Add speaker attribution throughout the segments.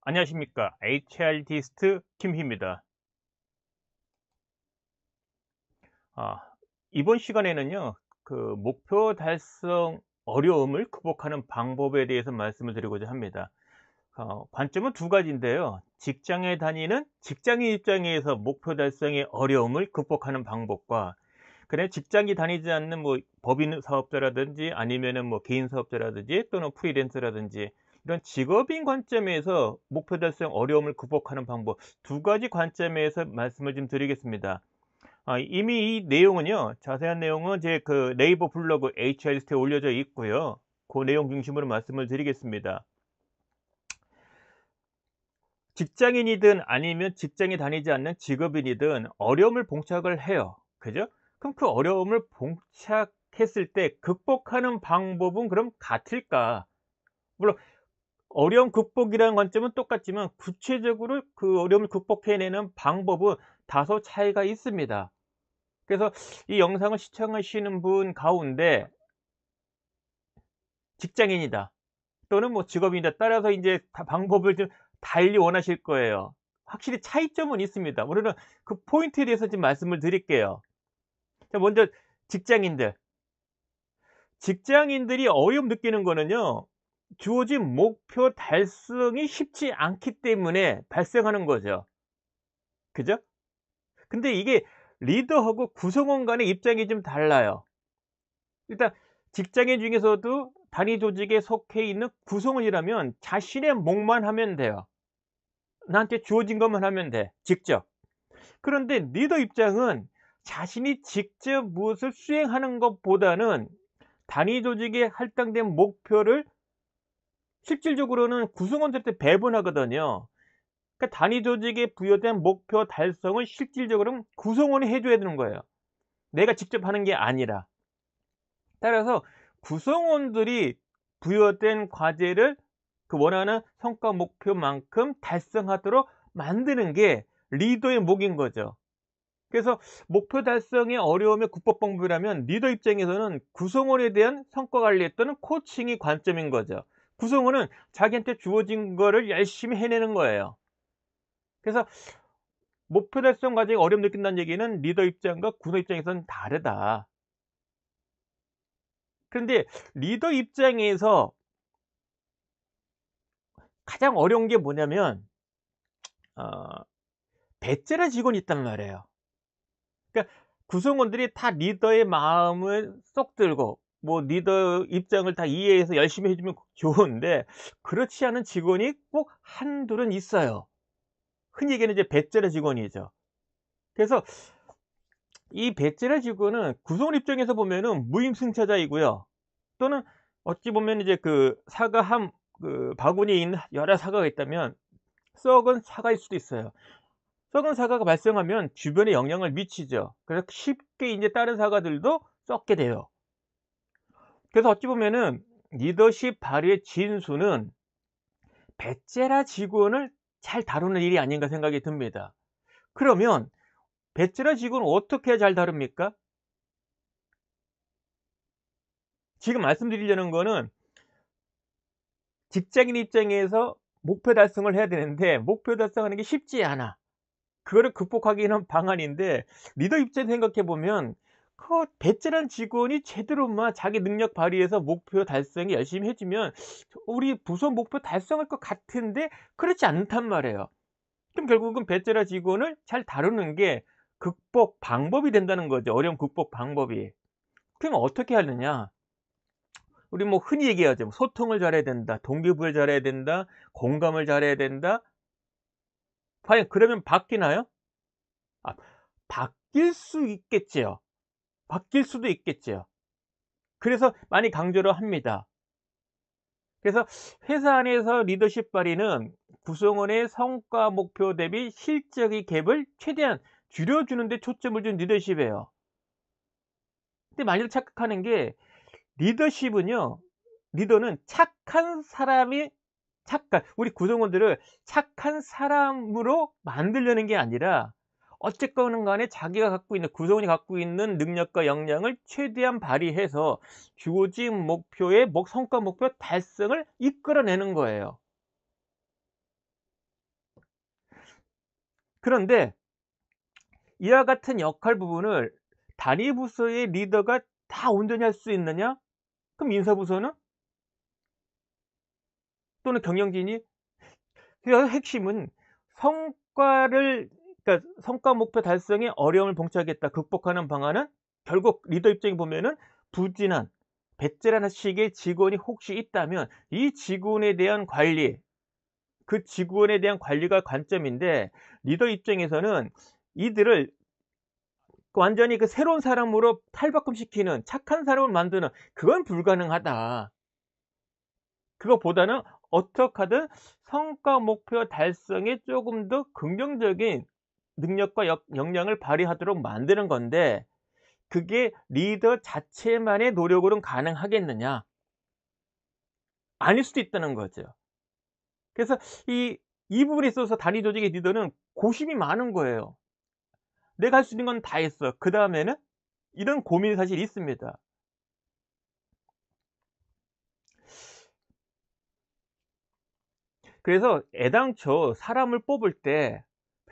Speaker 1: 안녕하십니까. HR디스트 김희입니다. 아, 이번 시간에는요, 목표 달성 어려움을 극복하는 방법에 대해서 말씀을 드리고자 합니다. 관점은 두 가지인데요. 직장에 다니는 직장인 입장에서 목표 달성의 어려움을 극복하는 방법과, 그래 직장이 다니지 않는 뭐 법인 사업자라든지 아니면은 뭐 개인 사업자라든지 또는 프리랜서라든지 이런 직업인 관점에서 목표 달성 어려움을 극복하는 방법 두 가지 관점에서 말씀을 좀 드리겠습니다. 이미 이 내용은요, 자세한 내용은 제 네이버 블로그 HR스트에 올려져 있고요. 그 내용 중심으로 말씀을 드리겠습니다. 직장인이든 아니면 직장에 다니지 않는 직업인이든 어려움을 봉착을 해요. 그죠? 그럼 그 어려움을 봉착했을 때 극복하는 방법은 그럼 같을까? 물론 어려움 극복이라는 관점은 똑같지만 구체적으로 그 어려움을 극복해내는 방법은 다소 차이가 있습니다. 그래서 이 영상을 시청하시는 분 가운데 직장인이다 또는 뭐 직업인이다 따라서 이제 다 방법을 좀 달리 원하실 거예요. 확실히 차이점은 있습니다. 오늘은 그 포인트에 대해서 좀 말씀을 드릴게요. 자, 먼저 직장인들. 직장인들이 어려움 느끼는 거는요, 주어진 목표 달성이 쉽지 않기 때문에 발생하는 거죠. 그죠? 근데 이게 리더하고 구성원 간의 입장이 좀 달라요. 일단 직장인 중에서도 단위 조직에 속해 있는 구성원이라면 자신의 몫만 하면 돼요. 나한테 주어진 것만 하면 돼, 직접. 그런데 리더 입장은 자신이 직접 무엇을 수행하는 것보다는 단위 조직에 할당된 목표를 실질적으로는 구성원들한테 배분하거든요. 그러니까 단위 조직에 부여된 목표 달성을 실질적으로는 구성원이 해 줘야 되는 거예요, 내가 직접 하는 게 아니라. 따라서 구성원들이 부여된 과제를 그 원하는 성과 목표만큼 달성하도록 만드는 게 리더의 몫인 거죠. 그래서 목표 달성의 어려움의 극복 방법이라면 리더 입장에서는 구성원에 대한 성과 관리 또는 코칭이 관점인 거죠. 구성원은 자기한테 주어진 거를 열심히 해내는 거예요. 그래서 목표 달성 과정에 어려움 느낀다는 얘기는 리더 입장과 구성 입장에서는 다르다. 그런데 리더 입장에서 가장 어려운 게 뭐냐면 어 배째라 직원이 있단 말이에요. 그러니까 구성원들이 다 리더의 마음을 쏙 들고 뭐 리더 입장을 다 이해해서 열심히 해 주면 좋은데 그렇지 않은 직원이 꼭 한둘은 있어요. 흔히 얘기하는 이제 배째라 직원이죠. 그래서 이 배째라 직원은 구성원 입장에서 보면은 무임승차자이고요. 또는 어찌 보면 이제 그 사과 한 바구니에 있는 여러 사과가 있다면 썩은 사과일 수도 있어요. 썩은 사과가 발생하면 주변에 영향을 미치죠. 그래서 쉽게 인제 다른 사과들도 썩게 돼요. 그래서 어찌 보면은 리더십 발휘의 진수는 배째라 직원을 잘 다루는 일이 아닌가 생각이 듭니다. 그러면 배째라 직원은 어떻게 해야 잘 다룹니까? 지금 말씀드리려는 거는 직장인 입장에서 목표 달성을 해야 되는데 목표 달성하는 게 쉽지 않아. 그거를 극복하기 위한 방안인데 리더 입장 생각해 보면 그 배째란 직원이 제대로 막 자기 능력 발휘해서 목표 달성에 열심히 해 주면 우리 부서 목표 달성할 것 같은데 그렇지 않단 말이에요. 그럼 결국은 배째라 직원을 잘 다루는 게 극복 방법이 된다는 거죠, 어려움 극복 방법이. 그럼 어떻게 하느냐? 우리 뭐 흔히 얘기하죠. 뭐 소통을 잘해야 된다. 동기부여 잘해야 된다. 공감을 잘해야 된다. 과연 그러면 바뀌나요? 아, 바뀔 수 있겠지요. 바뀔 수도 있겠지요. 그래서 많이 강조를 합니다. 그래서 회사 안에서 리더십 발휘는 구성원의 성과 목표 대비 실적의 갭을 최대한 줄여주는 데 초점을 둔 리더십이에요. 근데 많이들 착각하는 게 리더십은요, 리더는 착한 사람이 우리 구성원들을 착한 사람으로 만들려는 게 아니라 어쨌건 간에 자기가 갖고 있는 구성원이 갖고 있는 능력과 역량을 최대한 발휘해서 주어진 목표의 성과 목표 달성을 이끌어내는 거예요. 그런데 이와 같은 역할 부분을 단위 부서의 리더가 다 온전히 할 수 있느냐? 그럼 인사부서는? 또는 경영진이? 그 핵심은 성과를, 그러니까 성과 목표 달성에 어려움을 봉착했다 극복하는 방안은 결국 리더 입장에 보면은 부진한 배째라는 식의 직원이 혹시 있다면 이 직원에 대한 관리, 그 직원에 대한 관리가 관점인데, 리더 입장에서는 이들을 완전히 그 새로운 사람으로 탈바꿈시키는 착한 사람을 만드는 그건 불가능하다. 그것보다는 어떻게 하든 성과 목표 달성에 조금 더 긍정적인 능력과 역량을 발휘하도록 만드는 건데, 그게 리더 자체만의 노력으로는 가능하겠느냐? 아닐 수도 있다는 거죠. 그래서 이 부분에 있어서 단위 조직의 리더는 고심이 많은 거예요. '내가 할 수 있는 건 다 했어. 그다음에는?' 이런 고민이 사실 있습니다. 그래서 애당초 사람을 뽑을 때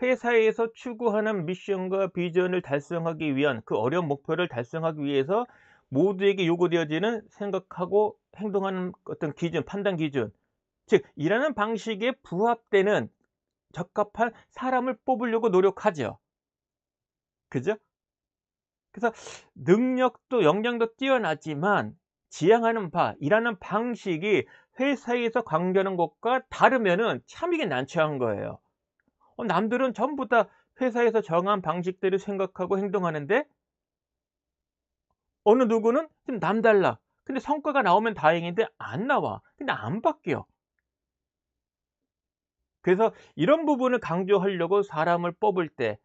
Speaker 1: 회사에서 추구하는 미션과 비전을 달성하기 위한 그 어려운 목표를 달성하기 위해서 모두에게 요구되어지는 생각하고 행동하는 어떤 기준, 판단 기준, 즉 일하는 방식에 부합되는 적합한 사람을 뽑으려고 노력하죠. 그죠? 그래서 능력도 역량도 뛰어나지만 지향하는 바, 일하는 방식이 회사에서 강조하는 것과 다르면은 참 이게 난처한 거예요. 남들은 전부 다 회사에서 정한 방식대로 생각하고 행동하는데 어느 누구는 좀 남달라. 근데 성과가 나오면 다행인데 안 나와. 근데 안 바뀌어. 그래서 이런 부분을 강조하려고 사람을 뽑을 때,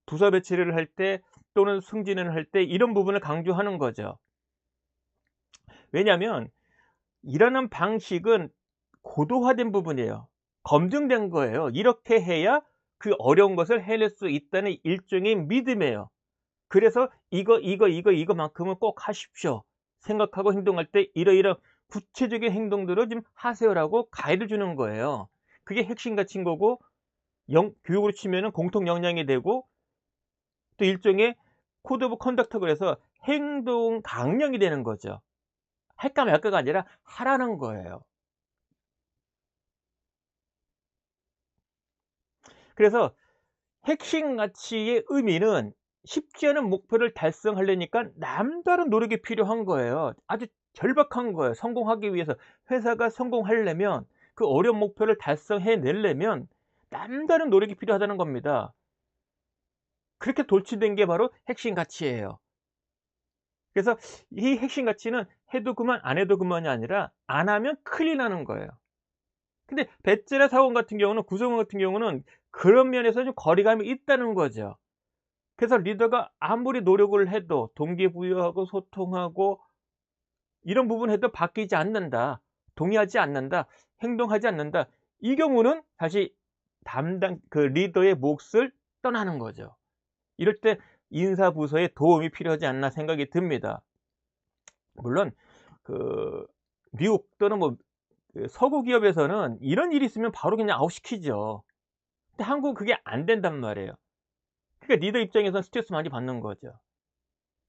Speaker 1: 부서 배치를 할 때, 또는 승진을 할 때 이런 부분을 강조하는 거죠. 왜냐하면 일하는 방식은 고도화된 부분이에요. 검증된 거예요. 이렇게 해야 그 어려운 것을 해낼 수 있다는 일종의 믿음이에요. 그래서 이거만큼은 꼭 하십시오. 생각하고 행동할 때 이러이러한 구체적인 행동들을 좀 하세요라고 가이드 주는 거예요. 그게 핵심 가치인 거고, 교육으로 치면은 공통 역량이 되고, 또 일종의 코드 오브 컨덕트, 그래서 행동 강령이 되는 거죠. 할까 말까가 아니라 하라는 거예요. 그래서 핵심 가치의 의미는 쉽지 않은 목표를 달성하려니까 남다른 노력이 필요한 거예요. 아주 절박한 거예요. 성공하기 위해서, 회사가 성공하려면, 그 어려운 목표를 달성해 내려면 남다른 노력이 필요하다는 겁니다. 그렇게 돌출된 게 바로 핵심 가치예요. 그래서 이 핵심 가치는 해도 그만 안 해도 그만이 아니라 안 하면 큰일 나는 거예요. 근데 배째나 사원 같은 경우는, 구성원 같은 경우는 그런 면에서 좀 거리감이 있다는 거죠. 그래서 리더가 아무리 노력을 해도 동기부여하고 소통하고 이런 부분 해도 바뀌지 않는다, 동의하지 않는다, 행동하지 않는다. 이 경우는 다시 담당 그 리더의 몫을 떠나는 거죠. 이럴 때 인사 부서의 도움이 필요하지 않나 생각이 듭니다. 물론 그 미국 또는 뭐 그 서구 기업에서는 이런 일이 있으면 바로 그냥 아웃시키죠. 근데 한국은 그게 안 된단 말이에요. 그러니까 리더 입장에서는 스트레스 많이 받는 거죠.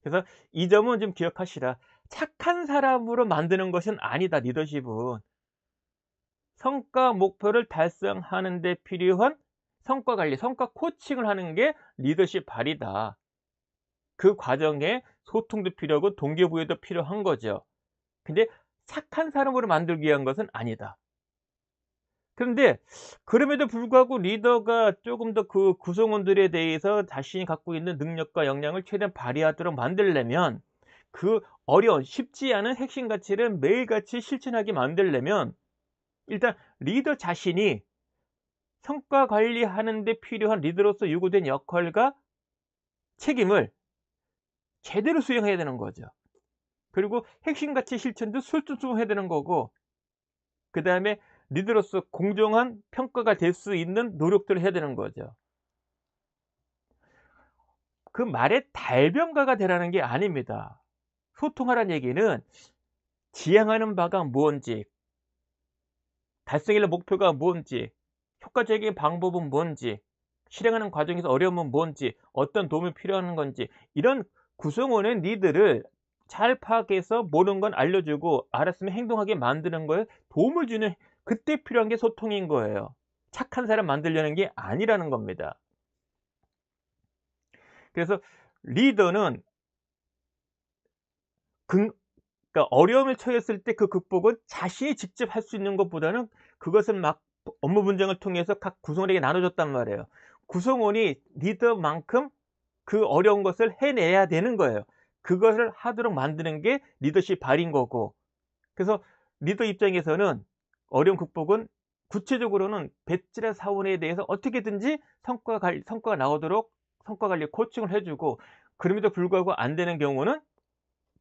Speaker 1: 그래서 이 점은 좀 기억하시라. 착한 사람으로 만드는 것은 아니다, 리더십은. 성과 목표를 달성하는 데 필요한 성과 관리, 성과 코칭을 하는 게 리더십 발휘다. 그 과정에 소통도 필요하고 동기부여도 필요한 거죠. 근데 착한 사람으로 만들기 위한 것은 아니다. 그런데 그럼에도 불구하고 리더가 쪼금 더 그 구성원들에 대해서 자신이 갖고 있는 능력과 역량을 최대한 발휘하도록 만들려면, 그 어려운 쉽지 않은 핵심 가치를 매일같이 실천하게 만들려면 일단 리더 자신이 성과 관리하는 데 필요한 리더로서 요구된 역할과 책임을 제대로 수행해야 되는 거죠. 그리고 핵심 가치 실천도 솔선수범해야 되는 거고, 그다음에 리더로서 공정한 평가가 될 수 있는 노력들을 해야 되는 거죠. 그 말의 달변가가 되라는 게 아닙니다. 소통하라는 얘기는 지향하는 바가 뭔지, 달성할 목표가 뭔지, 효과적인 방법은 뭔지, 실행하는 과정에서 어려움은 뭔지, 어떤 도움이 필요한 건지, 이런 구성원의 니드를 잘 파악해서 모르는 건 알려주고 알았으면 행동하게 만드는 거에 도움을 주는, 그때 필요한 게 소통인 거예요. 착한 사람 만들려는 게 아니라는 겁니다. 그래서 리더는 근 그러니까 어려움을 처했을 때 그 극복은 자신이 직접 할 수 있는 것보다는, 그것을 막 업무 분장을 통해서 각 구성원에게 나눠줬단 말이에요. 구성원이 리더만큼 그 어려운 것을 해내야 되는 거예요. 그것을 하도록 만드는 게 리더십 발인 거고. 그래서 리더 입장에서는 어려움 극복은 구체적으로는 배치라 사원에 대해서 어떻게든지 성과가 나오도록 성과 관리 코칭을 해 주고, 그럼에도 불구하고 안 되는 경우는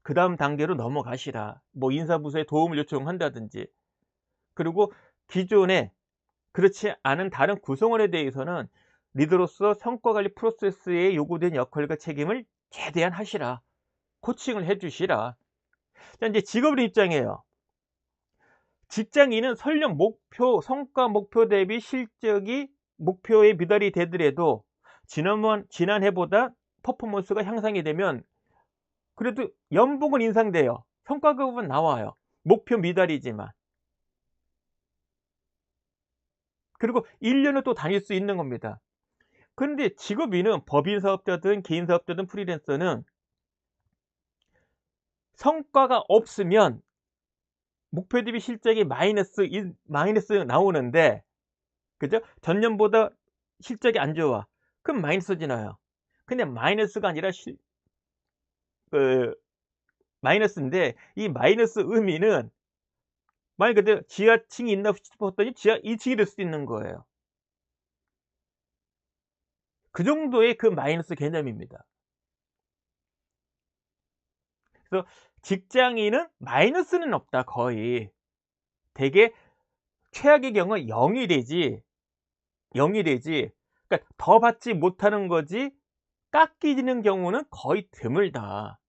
Speaker 1: 그다음 단계로 넘어가시라. 뭐 인사부서에 도움을 요청한다든지. 그리고 기존에 그렇지 않은 다른 구성원에 대해서는 리더로서 성과 관리 프로세스에 요구된 역할과 책임을 최대한 하시라. 코칭을 해 주시라. 자, 이제 직업인 입장이에요. 직장인은 설령 성과 목표 대비 실적이 목표에 미달이 되더라도 지난해보다 퍼포먼스가 향상이 되면 그래도 연봉은 인상돼요. 성과급은 나와요. 목표 미달이지만. 그리고 1 년을 또 다닐 수 있는 겁니다. 그런데 직업인은 법인 사업자든 개인 사업자든 프리랜서는 성과가 없으면 목표 대비 실적이 마이너스 나오는데, 그죠? 전년보다 실적이 안 좋아. 그럼 마이너스지 나요. 근데 마이너스가 아니라 그 마이너스인데, 이 마이너스 의미는 말 그대로 지하층이 있나 싶었더니 지하 2 층이 될 수도 있는 거예요. 그 정도의 그 마이너스 개념입니다. 그래서 직장인은 마이너스는 없다 거의. 되게 최악의 경우 0이 되지, 0이 되지, 그러니까 더 받지 못하는 거지 깎이는 경우는 거의 드물다.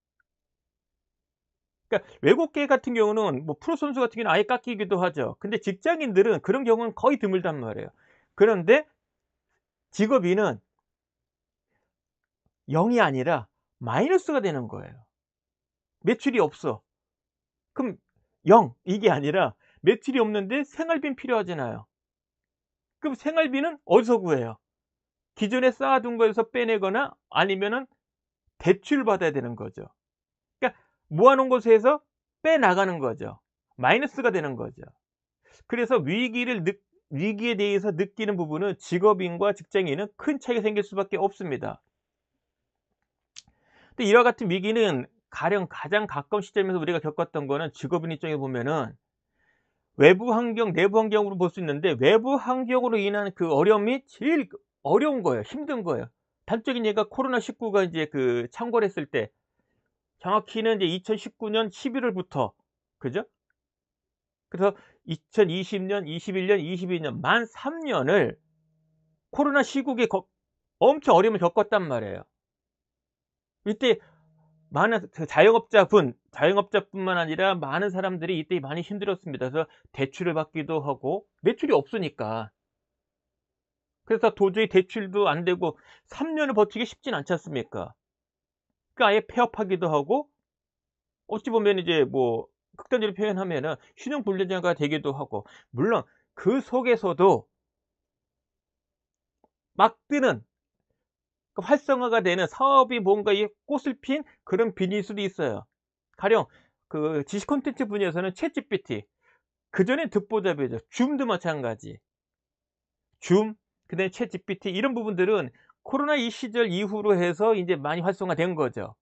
Speaker 1: 그러니까 외국계 같은 경우는 뭐 프로 선수 같은 경우는 아예 깎이기도 하죠. 근데 직장인들은 그런 경우는 거의 드물단 말이에요. 그런데 직업인은 0이 아니라 마이너스가 되는 거예요. 매출이 없어. 그럼 0 이게 아니라 매출이 없는데 생활비는 필요하잖아요. 그럼 생활비는 어디서 구해요? 기존에 쌓아둔 거에서 빼내거나 아니면은 대출을 받아야 되는 거죠. 그러니까 모아 놓은 곳에서 빼나가는 거죠. 마이너스가 되는 거죠. 그래서 위기에 대해서 느끼는 부분은 직업인과 직장인은 큰 차이가 생길 수밖에 없습니다. 근데 이와 같은 위기는 가장 가까운 시점에서 우리가 겪었던 거는, 직업인 입장에 보면은 외부 환경, 내부 환경으로 볼 수 있는데, 외부 환경으로 인한 그 어려움이 제일 어려운 거예요. 힘든 거예요. 단적인 예가 코로나19가 이제 창궐했을 때, 정확히는 이제 2019년 11월부터, 그죠? 그래서 2020년, 21년, 22년 만 3 년을 코로나 시국에 엄청 어려움을 겪었단 말이에요. 이때 많은 자영업자뿐만 아니라 많은 사람들이 이때 많이 힘들었습니다. 그래서 대출을 받기도 하고 매출이 없으니까. 그래서 도저히 대출도 안 되고 3 년을 버티기 쉽진 않지 않습니까? 그러니까 아예 폐업하기도 하고, 어찌 보면 이제 뭐 극단적으로 표현하면은 신용불량자가 되기도 하고. 물론 그 속에서도 막 뜨는, 활성화가 되는 사업이 뭔가 이 꽃을 핀 그런 비닐 수도 있어요. 가령 지식 콘텐츠 분야에서는 챗GPT, 그전엔 듣보잡이죠. 줌도 마찬가지. 줌, 그다음에 챗GPT, 이런 부분들은 코로나 이 시절 이후로 해서 인제 많이 활성화된 거죠.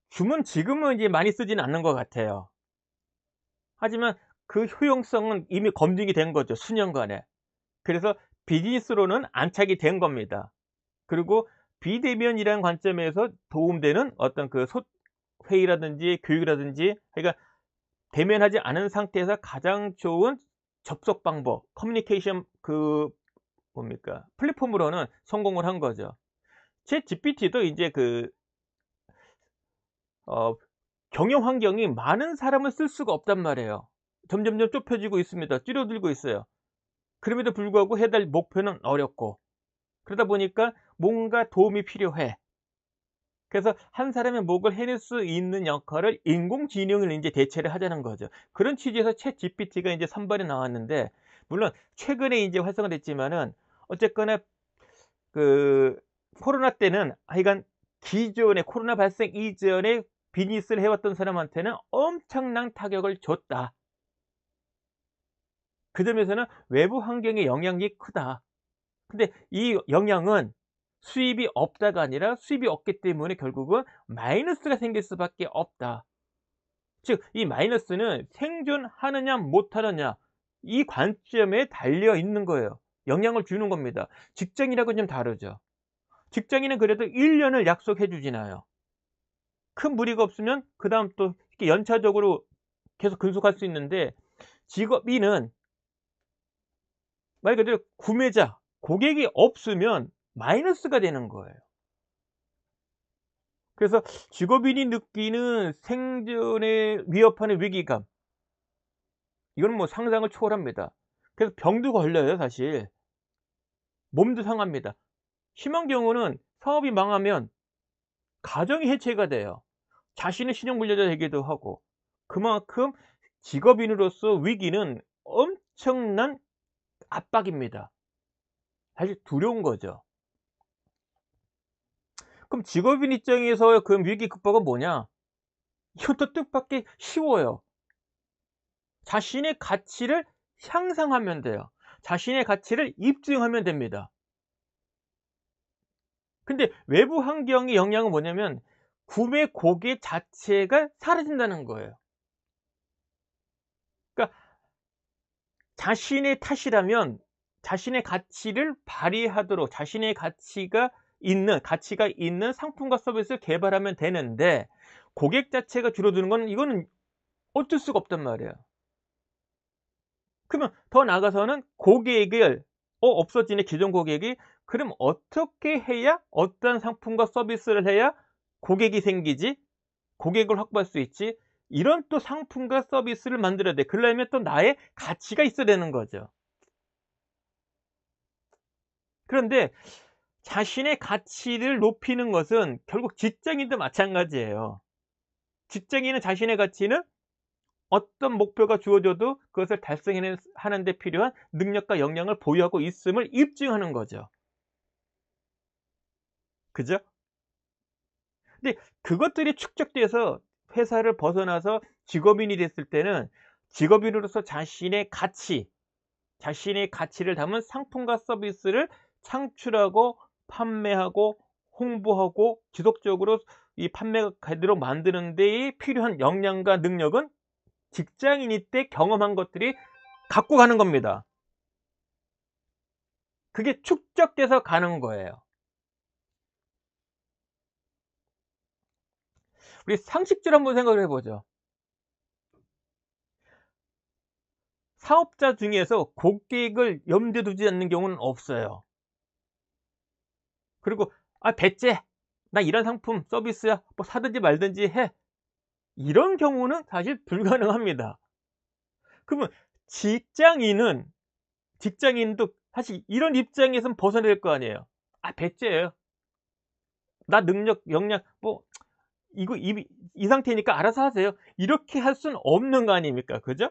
Speaker 1: 줌은 지금은 이제 많이 쓰지는 않는 것 같아요. 하지만 그 효용성은 이미 검증이 된 거죠, 수년간에. 그래서 비즈니스로는 안착이 된 겁니다. 그리고 비대면이라는 관점에서 도움되는 어떤 회의라든지 교육이라든지, 그러니까 대면하지 않은 상태에서 가장 좋은 접속 방법, 커뮤니케이션 플랫폼으로는 성공을 한 거죠. 챗GPT도 이제 어 경영 환경이 많은 사람을 쓸 수가 없단 말이에요. 점점점 좁혀지고 있습니다. 줄어들고 있어요. 그럼에도 불구하고 해달 목표는 어렵고, 그러다 보니까 뭔가 도움이 필요해. 그래서 한 사람의 목을 해낼 수 있는 역할을 인공지능을 인제 대체를 하자는 거죠. 그런 취지에서 챗GPT가 인제 선발이 나왔는데, 물론 최근에 인제 활성화됐지만은 어쨌거나 그 코로나 때는 하여간 기존의 코로나 발생 이전에 비즈니스를 해 왔던 사람한테는 엄청난 타격을 줬다. 그 점에서는 '외부 환경의 영향이 크다.' 근데 이 영향은 수입이 없다가 아니라 수입이 없기 때문에 결국은 마이너스가 생길 수밖에 없다. 즉 이 마이너스는 생존하느냐 못하느냐 이 관점에 달려 있는 거예요. 영향을 주는 겁니다. 직장이라고는 좀 다르죠. 직장인은 그래도 1 년을 약속해 주잖아요. 큰 무리가 없으면 그다음 또 이렇게 연차적으로 계속 근속할 수 있는데, 직업인은 말 그대로 구매자, 고객이 없으면 마이너스가 되는 거예요. 그래서 직업인이 느끼는 생존에 위협하는 위기감, 이거는 뭐 상상을 초월합니다. 그래서 병도 걸려요 사실. 몸도 상합니다. 심한 경우는 사업이 망하면 가정이 해체가 돼요. 자신의 신용불려자 되기도 하고. 그만큼 직업인으로서 위기는 엄청난 압박입니다. 사실 두려운 거죠. 그럼 직업인 입장에서 그 위기 극복은 뭐냐? 이것도 뜻밖의 쉬워요. 자신의 가치를 향상하면 돼요. 자신의 가치를 입증하면 됩니다. 근데 외부 환경의 영향은 뭐냐면 구매 고객 자체가 사라진다는 거예요. 그러니까 자신의 탓이라면 자신의 가치를 발휘하도록 자신의 가치가 있는 상품과 서비스를 개발하면 되는데, 고객 자체가 줄어드는 건 이거는 어쩔 수가 없단 말이에요. 그러면 더 나아가서는 고객을 없어지네 기존 고객이. 그럼 어떻게 해야 어떤 상품과 서비스를 해야 고객이 생기지? 고객을 확보할 수 있지? 이런 또 상품과 서비스를 만들어야 돼. 그러려면 또 나의 가치가 있어야 되는 거죠. 그런데 자신의 가치를 높이는 것은 결국 직장인도 마찬가지예요. 직장인은 자신의 가치는 어떤 목표가 주어져도 그것을 달성해내 하는 데 필요한 능력과 역량을 보유하고 있음을 입증하는 거죠. 그죠? 근데 그것들이 축적돼서 회사를 벗어나서 직업인이 됐을 때는 직업인으로서 자신의 가치를 담은 상품과 서비스를 창출하고 판매하고 홍보하고 지속적으로 이 판매가 되도록 만드는 데에 필요한 역량과 능력은 직장인일 때 경험한 것들이 갖고 가는 겁니다. 그게 축적돼서 가는 거예요. 우리 상식적으로 한번 생각을 해 보죠. 사업자 중에서 고객을 염두에 두지 않는 경우는 없어요. 그리고 '아 배째. 나 이런 상품 서비스야. 뭐 사든지 말든지 해.' 이런 경우는 사실 불가능합니다. 그러면 직장인은 직장인도 사실 이런 입장에선 벗어날 거 아니에요. '아 배째예요. 나 능력 역량 뭐 이거 이 상태니까 알아서 하세요.' 이렇게 할 수는 없는 거 아닙니까? 그죠?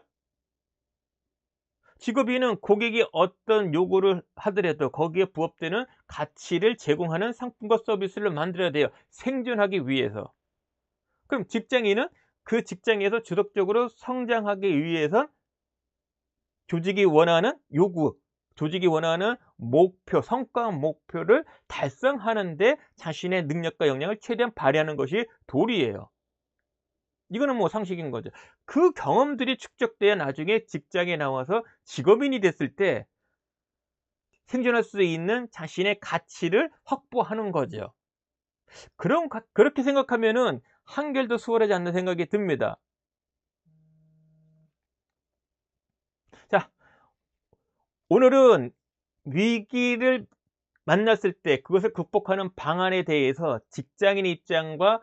Speaker 1: 직업인은 고객이 어떤 요구를 하더라도 거기에 부합되는 가치를 제공하는 상품과 서비스를 만들어야 돼요, 생존하기 위해서. 그럼 직장인은 그 직장에서 지속적으로 성장하기 위해선 조직이 원하는 요구, 조직이 원하는 목표, 성과 목표를 달성하는 데 자신의 능력과 역량을 최대한 발휘하는 것이 도리예요. 이거는 뭐 상식인 거죠. 그 경험들이 축적돼야 나중에 직장에 나와서 직업인이 됐을 때 생존할 수 있는 자신의 가치를 확보하는 거죠. 그렇게 생각하면은 한결 더 수월하지 않나 생각이 듭니다. 자, 오늘은 위기를 만났을 때 그것을 극복하는 방안에 대해서 직장인 입장과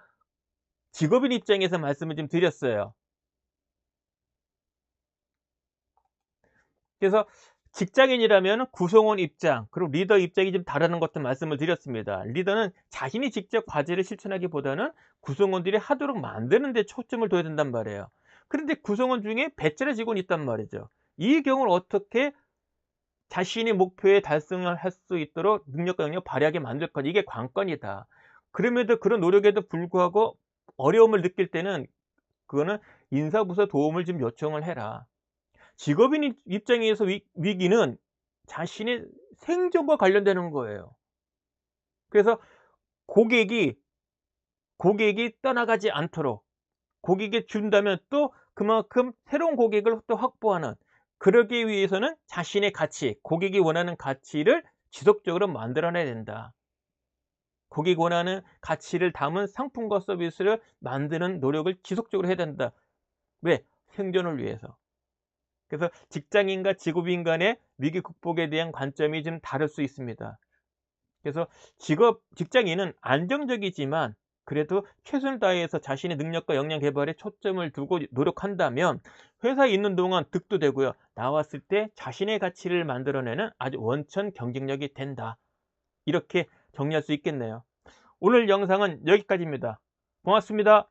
Speaker 1: 직업인 입장에서 말씀을 좀 드렸어요. 그래서 직장인이라면 구성원 입장 그리고 리더 입장이 좀 다르는 것도 말씀을 드렸습니다. 리더는 자신이 직접 과제를 실천하기보다는 구성원들이 하도록 만드는 데 초점을 둬야 된단 말이에요. 그런데 구성원 중에 배째라 직원이 있단 말이죠. 이 경우를 어떻게 자신의 목표에 달성을 할 수 있도록 능력과 영역을 발휘하게 만들 것, 이게 관건이다. 그럼에도 그런 노력에도 불구하고 어려움을 느낄 때는 그거는 인사부서 도움을 좀 요청을 해라. 직업인 입장에서 위기는 자신의 생존과 관련되는 거예요. 그래서 고객이 떠나가지 않도록 고객이 준다면 또 그만큼 새로운 고객을 또 확보하는, 그러기 위해서는 자신의 가치, 고객이 원하는 가치를 지속적으로 만들어내야 된다. 고객이 원하는 가치를 담은 상품과 서비스를 만드는 노력을 지속적으로 해야 된다. 왜? 생존을 위해서. 그래서 직장인과 직업인 간의 위기 극복에 대한 관점이 좀 다를 수 있습니다. 그래서 직장인은 안정적이지만 그래도 최선을 다해서 자신의 능력과 역량 개발에 초점을 두고 노력한다면 회사에 있는 동안 득도 되고요. 나왔을 때 자신의 가치를 만들어내는 아주 원천 경쟁력이 된다. 이렇게 정리할 수 있겠네요. 오늘 영상은 여기까지입니다. 고맙습니다.